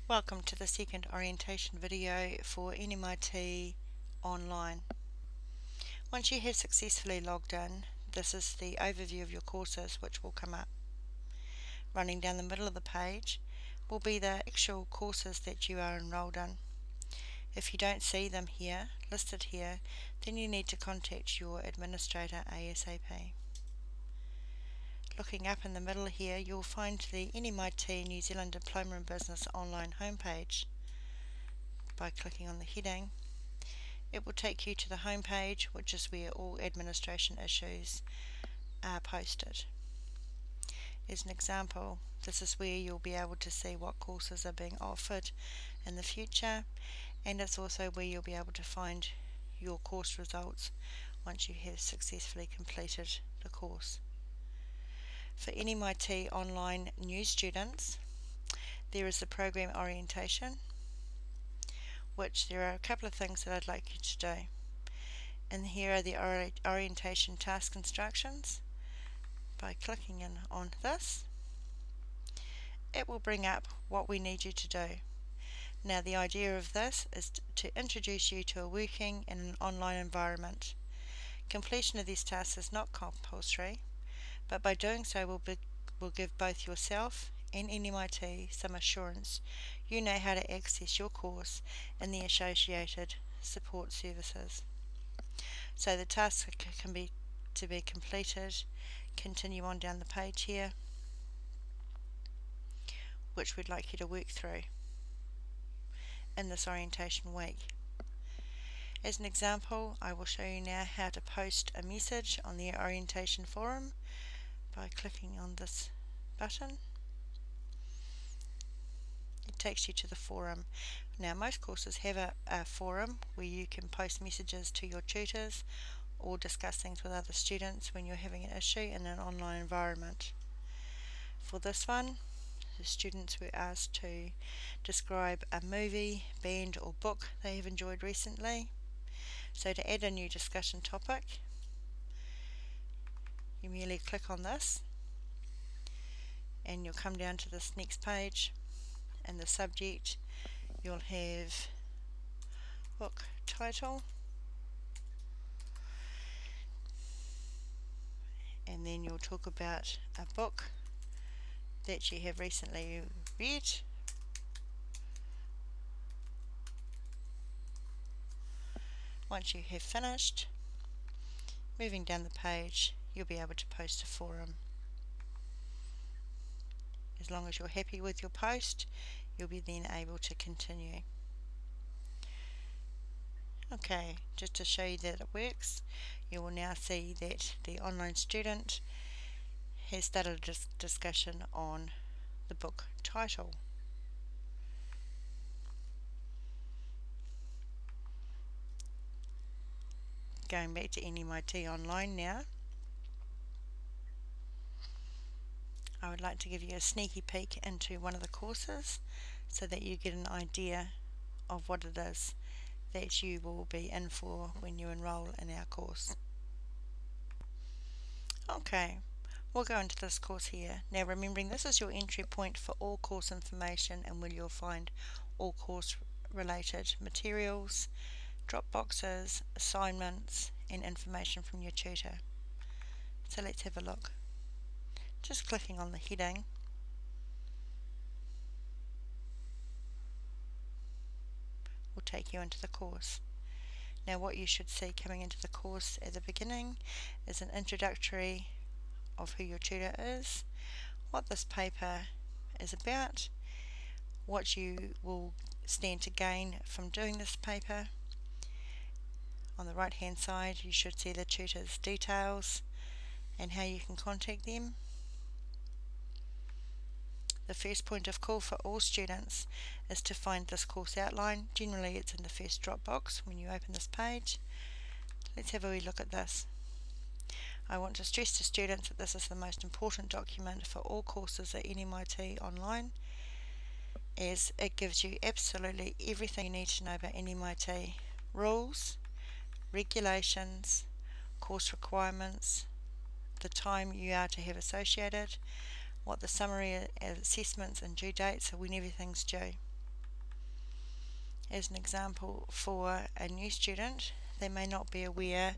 Welcome to the second orientation video for NMIT Online. Once you have successfully logged in, this is the overview of your courses which will come up. Running down the middle of the page will be the actual courses that you are enrolled in. If you don't see them here, listed here, then you need to contact your administrator ASAP. Looking up in the middle here, you'll find the NMIT New Zealand Diploma in Business online homepage. By clicking on the heading, it will take you to the home page, which is where all administration issues are posted. As an example, this is where you'll be able to see what courses are being offered in the future, and it's also where you'll be able to find your course results once you have successfully completed the course. For NMIT Online new students, there is the program orientation, which there are a couple of things that I'd like you to do. And here are the orientation task instructions. By clicking in on this, it will bring up what we need you to do. Now the idea of this is to introduce you to working in an online environment. Completion of these tasks is not compulsory, but by doing so will give both yourself and NMIT some assurance you know how to access your course and the associated support services. So the tasks can be to be completed. Continue on down the page here, which we'd like you to work through in this orientation week. As an example, I will show you now how to post a message on the orientation forum by clicking on this button. It takes you to the forum. Now most courses have a forum where you can post messages to your tutors or discuss things with other students when you're having an issue in an online environment. For this one, the students were asked to describe a movie, band or book they have enjoyed recently. So to add a new discussion topic, you merely click on this and you'll come down to this next page. In the subject you'll have book title, and then you'll talk about a book that you have recently read. Once you have finished, moving down the page, you'll be able to post a forum. As long as you're happy with your post, you'll be then able to continue. Okay, just to show you that it works, you will now see that the online student has started a discussion on the book title. Going back to NMIT Online now, I would like to give you a sneaky peek into one of the courses so that you get an idea of what it is that you will be in for when you enroll in our course. Okay, we'll go into this course here. Now remembering this is your entry point for all course information and where you'll find all course related materials, drop boxes, assignments and information from your tutor. So let's have a look. Just clicking on the heading will take you into the course. Now what you should see coming into the course at the beginning is an introductory of who your tutor is, what this paper is about, what you will stand to gain from doing this paper. On the right hand side you should see the tutor's details and how you can contact them. The first point of call for all students is to find this course outline. Generally it's in the first drop box when you open this page. Let's have a wee look at this. I want to stress to students that this is the most important document for all courses at NMIT Online, as it gives you absolutely everything you need to know about NMIT rules, regulations, course requirements, the time you are to have associated, what the summary assessments and due dates are when everything's due. As an example, for a new student, they may not be aware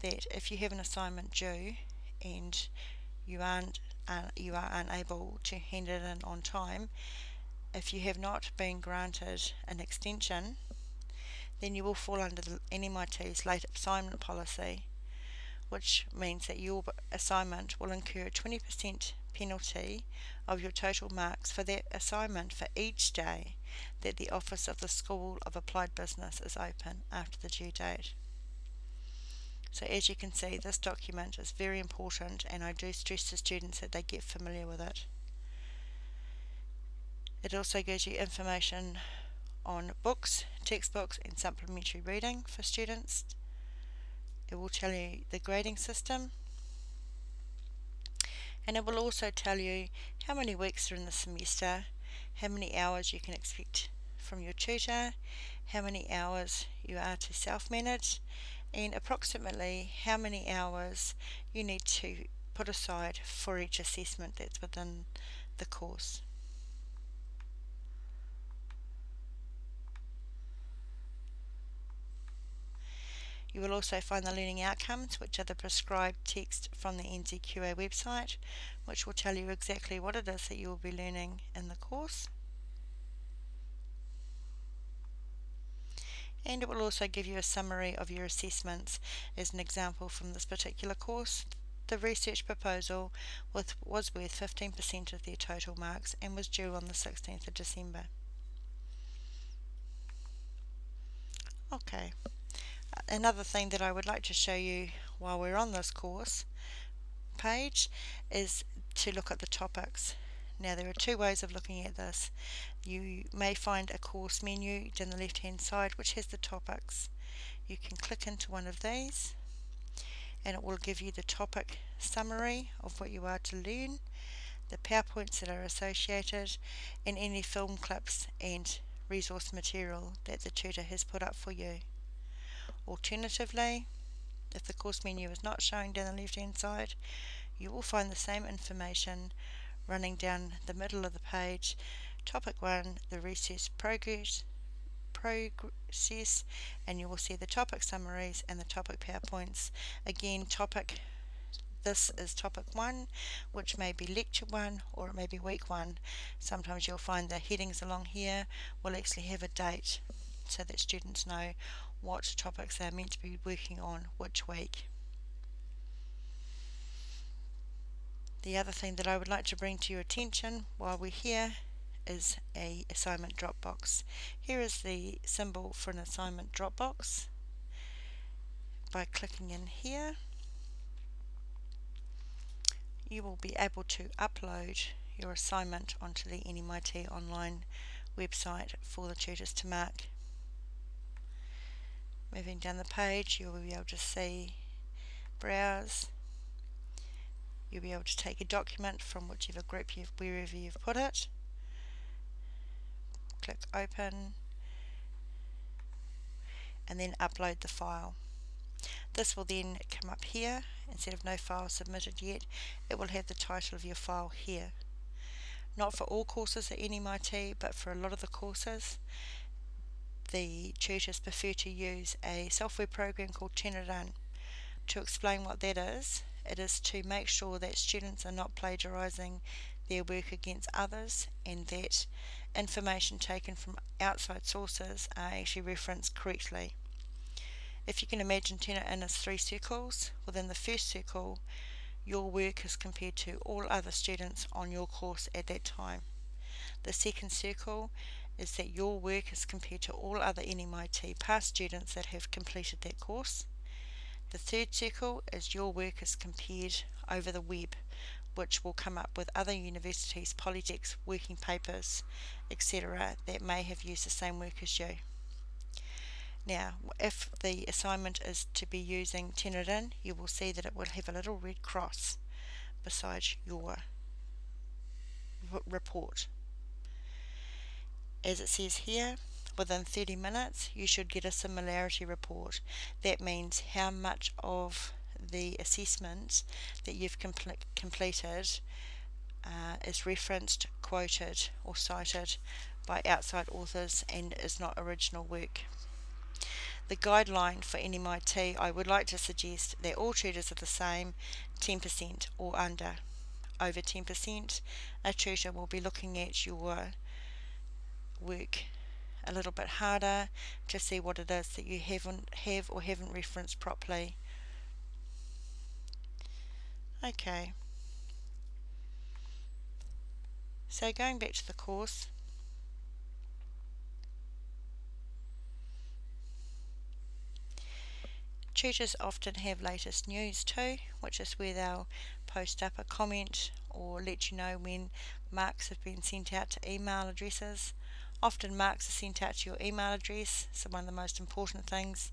that if you have an assignment due and you are unable to hand it in on time, if you have not been granted an extension, then you will fall under the NMIT's late assignment policy, which means that your assignment will incur a 20% penalty of your total marks for that assignment for each day that the office of the School of Applied Business is open after the due date. So as you can see, this document is very important, and I do stress to students that they get familiar with it. It also gives you information on books, textbooks and supplementary reading for students. It will tell you the grading system, and it will also tell you how many weeks are in the semester, how many hours you can expect from your tutor, how many hours you are to self-manage, and approximately how many hours you need to put aside for each assessment that's within the course. You will also find the learning outcomes, which are the prescribed text from the NZQA website, which will tell you exactly what it is that you will be learning in the course. And it will also give you a summary of your assessments. As an example from this particular course, the research proposal was worth 15% of their total marks and was due on the 16th of December. Okay, another thing that I would like to show you while we're on this course page is to look at the topics. Now there are two ways of looking at this. You may find a course menu down the left hand side which has the topics. You can click into one of these and it will give you the topic summary of what you are to learn, the PowerPoints that are associated, and any film clips and resource material that the tutor has put up for you. Alternatively, if the course menu is not showing down the left hand side, you will find the same information running down the middle of the page. Topic 1, the research progress, and you will see the topic summaries and the topic PowerPoints. Again, this is topic 1, which may be lecture 1 or it may be week 1. Sometimes you'll find the headings along here will actually have a date so that students know what topics they're meant to be working on which week. The other thing that I would like to bring to your attention while we're here is a assignment drop box. Here is the symbol for an assignment drop box. By clicking in here, you will be able to upload your assignment onto the NMIT online website for the tutors to mark. Moving down the page, you will be able to see browse. You'll be able to take a document from whichever group wherever you've put it. Click open and then upload the file. This will then come up here. Instead of no file submitted yet, it will have the title of your file here. Not for all courses at NMIT, but for a lot of the courses, the tutors prefer to use a software program called Run. To explain what that is, it is to make sure that students are not plagiarizing their work against others and that information taken from outside sources are actually referenced correctly. If you can imagine Run as 3 circles, within the first circle your work is compared to all other students on your course at that time. The second circle is that your work is compared to all other NMIT past students that have completed that course. The third circle is your work is compared over the web, which will come up with other universities, polytechs, working papers, etc. that may have used the same work as you. Now, if the assignment is to be using Run, you will see that it will have a little red cross beside your report. As it says here, within 30 minutes you should get a similarity report. That means how much of the assessment that you've completed is referenced, quoted, or cited by outside authors and is not original work. The guideline for NMIT, I would like to suggest that all tutors are the same, 10% or under. Over 10%, a tutor will be looking at your work a little bit harder to see what it is that you haven't referenced properly. Okay, so going back to the course, tutors often have latest news too, which is where they'll post up a comment or let you know when marks have been sent out to email addresses. Often marks are sent out to your email address, so one of the most important things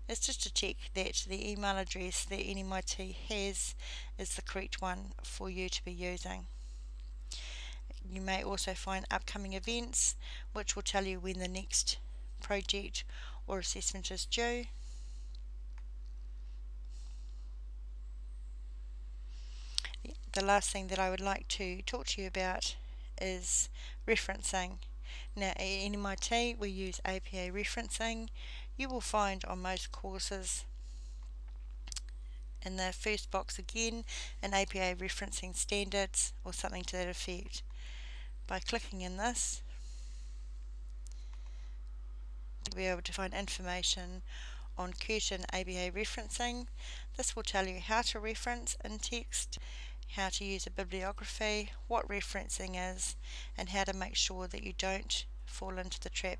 is just to check that the email address that NMIT has is the correct one for you to be using. You may also find upcoming events which will tell you when the next project or assessment is due. The last thing that I would like to talk to you about is referencing. Now at NMIT we use APA referencing. You will find on most courses in the first box again an APA referencing standards or something to that effect. By clicking in this, you'll be able to find information on Curtin APA referencing. This will tell you how to reference in text, how to use a bibliography, what referencing is, and how to make sure that you don't fall into the trap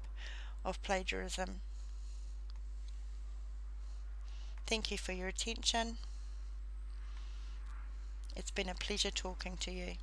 of plagiarism. Thank you for your attention. It's been a pleasure talking to you.